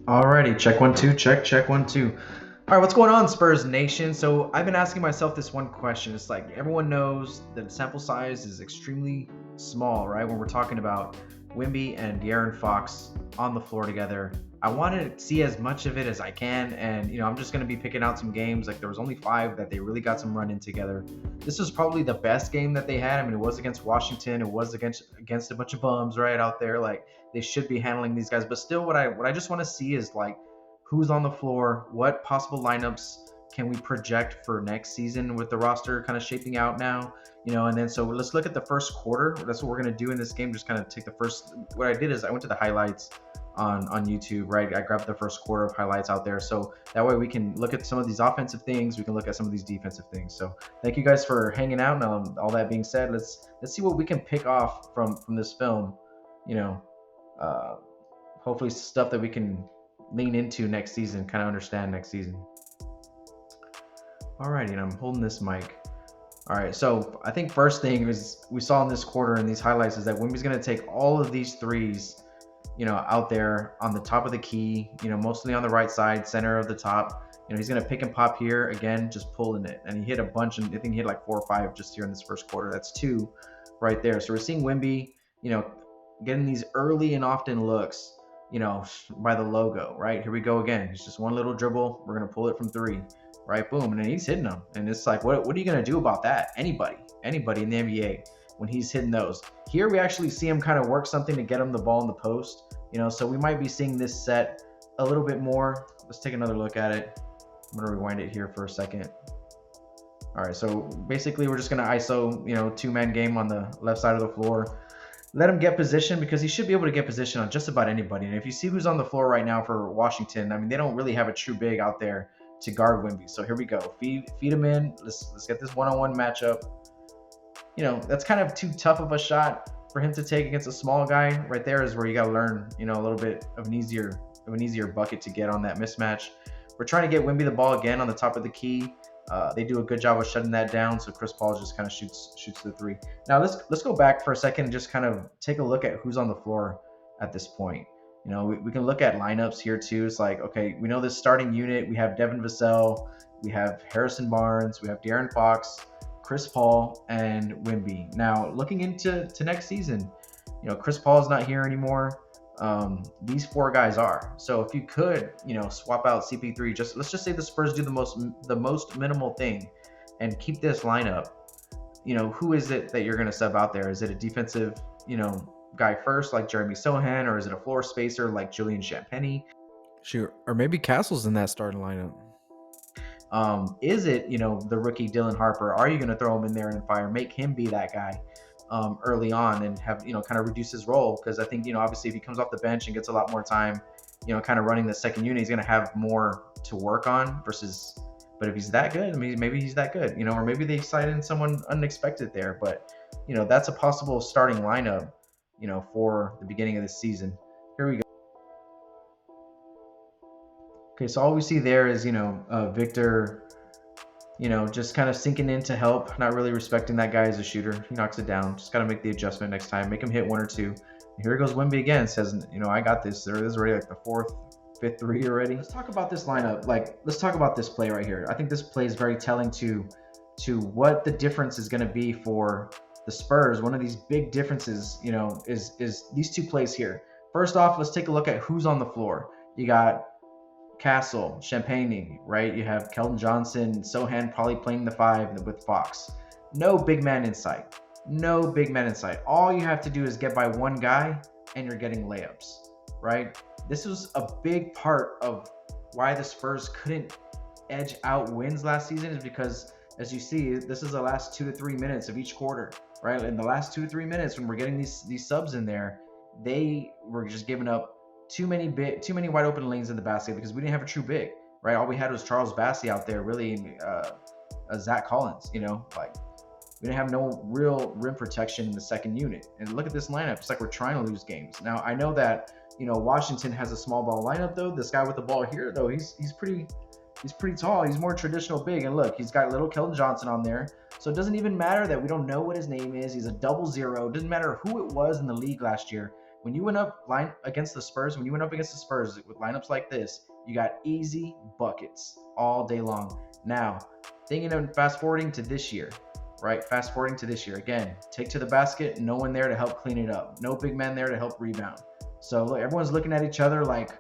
Alrighty, check one, two, check one, two. All right, what's going on, Spurs Nation? So I've been asking myself this one question. It's like everyone knows that the sample size is extremely small, right? When we're talking about Wemby and De'Aaron Fox on the floor together, I want to see as much of it as I can, and I'm just gonna be picking out some games. Like there was only five that they really got some run in together. This was probably the best game that they had. I mean, it was against Washington. It was against a bunch of bums right out there. Like they should be handling these guys, but still, what I just want to see is like who's on the floor, what possible lineups can we project for next season with the roster kind of shaping out now, and then so let's look at the first quarter. That's what we're going to do in this game. Just kind of take the first, what I did is I went to the highlights on YouTube, right? I grabbed the first quarter of highlights out there. So that way we can look at some of these offensive things. We can look at some of these defensive things. So thank you guys for hanging out. And all that being said, let's see what we can pick off from this film, you know, uh, hopefully stuff that we can lean into next season, kind of understand next season. Alrighty, and I'm holding this mic. All right, so I think first thing is we saw in this quarter in these highlights is that Wemby's going to take all of these threes, out there on the top of the key, mostly on the right side, center of the top. He's going to pick and pop here again, just pulling it. And he hit a bunch, and I think he hit like 4 or 5 just here in this first quarter. That's 2 right there. So we're seeing Wemby, getting these early and often looks, by the logo, right? Here we go again. It's just one little dribble. We're going to pull it from 3, right? Boom. And then he's hitting them. And it's like, what are you going to do about that? Anybody in the NBA when he's hitting those. Here we actually see him kind of work something to get him the ball in the post, so we might be seeing this set a little bit more. Let's take another look at it. I'm going to rewind it here for a second. All right, so basically we're just going to ISO, 2-man game on the left side of the floor. Let him get position because he should be able to get position on just about anybody. And if you see who's on the floor right now for Washington, I mean, they don't really have a true big out there to guard Wemby. So here we go. Feed him in. Let's get this one-on-one matchup. That's kind of too tough of a shot for him to take against a small guy. Right there is where you got to learn, a little bit of an easier bucket to get on that mismatch. We're trying to get Wemby the ball again on the top of the key. They do a good job of shutting that down. So Chris Paul just kind of shoots the 3. Now let's go back for a second and just kind of take a look at who's on the floor at this point. We can look at lineups here too. It's like, okay, we know this starting unit. We have Devin Vassell, we have Harrison Barnes, we have De'Aaron Fox, Chris Paul, and Wemby. Now looking into next season, Chris Paul is not here anymore. These 4 guys are. So if you could, swap out CP3, let's just say the Spurs do the most minimal thing and keep this lineup. Who is it that you're going to sub out there? Is it a defensive, guy first like Jeremy Sohan, or is it a floor spacer like Julian Champagnie? Sure. Or maybe Castle's in that starting lineup. Is it, the rookie Dylan Harper? Are you going to throw him in there and fire, make him be that guy early on and have, kind of reduce his role? Because I think, obviously if he comes off the bench and gets a lot more time, kind of running the second unit, he's going to have more to work on versus, but if he's that good, I mean, maybe he's that good, or maybe they signed in someone unexpected there. But, that's a possible starting lineup, for the beginning of the season. Here we go. Okay, so all we see there is, Victor, just kind of sinking in to help, not really respecting that guy as a shooter. He knocks it down. Just got to make the adjustment next time, make him hit 1 or 2. And here goes Wemby again, says, I got this. There is already like the 4th, 5th 3 already. Let's talk about this lineup. Let's talk about this play right here. I think this play is very telling to what the difference is going to be for the Spurs. One of these big differences, is these 2 plays here. First off, let's take a look at who's on the floor. You got Castle, Champagnie, right? You have Keldon Johnson, Sohan probably playing the 5 with Fox. No big man in sight. All you have to do is get by one guy and you're getting layups, right? This was a big part of why the Spurs couldn't edge out wins last season, is because, as you see, this is the last 2 to 3 minutes of each quarter, right? In the last 2 to 3 minutes, when we're getting these subs in there, they were just giving up too many wide open lanes in the basket because we didn't have a true big, right? All we had was Charles Bassey out there, really, Zach Collins, we didn't have no real rim protection in the second unit. And look at this lineup. It's like we're trying to lose games. Now, I know that, Washington has a small ball lineup, though. This guy with the ball here, though, he's pretty tall. He's more traditional big. And look, he's got little Keldon Johnson on there. So it doesn't even matter that we don't know what his name is. He's a 00. It doesn't matter who it was in the league last year. when you went up against the Spurs with lineups like this, you got easy buckets all day long. Now, thinking of fast forwarding to this year, right? Fast forwarding to this year again, take to the basket, no one there to help clean it up, no big man there to help rebound. So look, everyone's looking at each other like,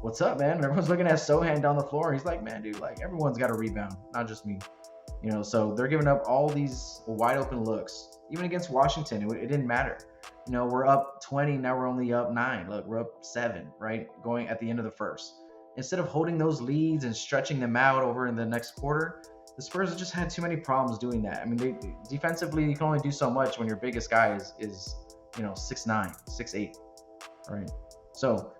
what's up, man? Everyone's looking at Sohan down the floor. He's like, man, dude, like everyone's got a rebound, not just me. So they're giving up all these wide open looks. Even against Washington, it didn't matter. We're up 20, now we're only up 9. Look, we're up 7, right? Going at the end of the first. Instead of holding those leads and stretching them out over in the next quarter, the Spurs just had too many problems doing that. I mean, they defensively, you can only do so much when your biggest guy is 6'9", 6'8", right? So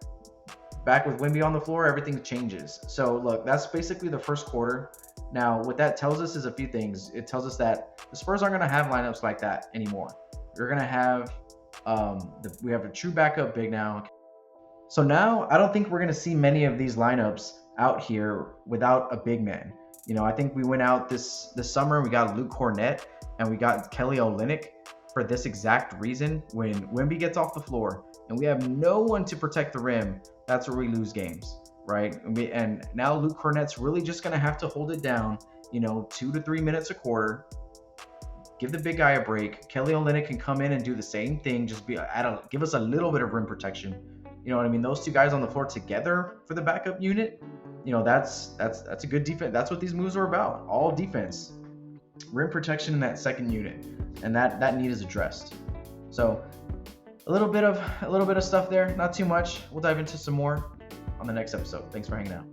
back with Wemby on the floor, everything changes. So look, that's basically the first quarter. Now, what that tells us is a few things. It tells us that the Spurs aren't going to have lineups like that anymore. We're going to have we have a true backup big now. So now I don't think we're going to see many of these lineups out here without a big man. I think we went out this summer, we got Luke Cornett and we got Kelly Olynyk for this exact reason. When Wemby gets off the floor and we have no one to protect the rim, that's where we lose games, right? And now Luke Cornett's really just going to have to hold it down, 2 to 3 minutes a quarter. Give the big guy a break. Kelly Olynyk can come in and do the same thing, just give us a little bit of rim protection. You know what I mean? Those two guys on the floor together for the backup unit, that's a good defense. That's what these moves are about. All defense, rim protection in that second unit, and that need is addressed. So a little bit of stuff there, not too much. We'll dive into some more on the next episode. Thanks for hanging out.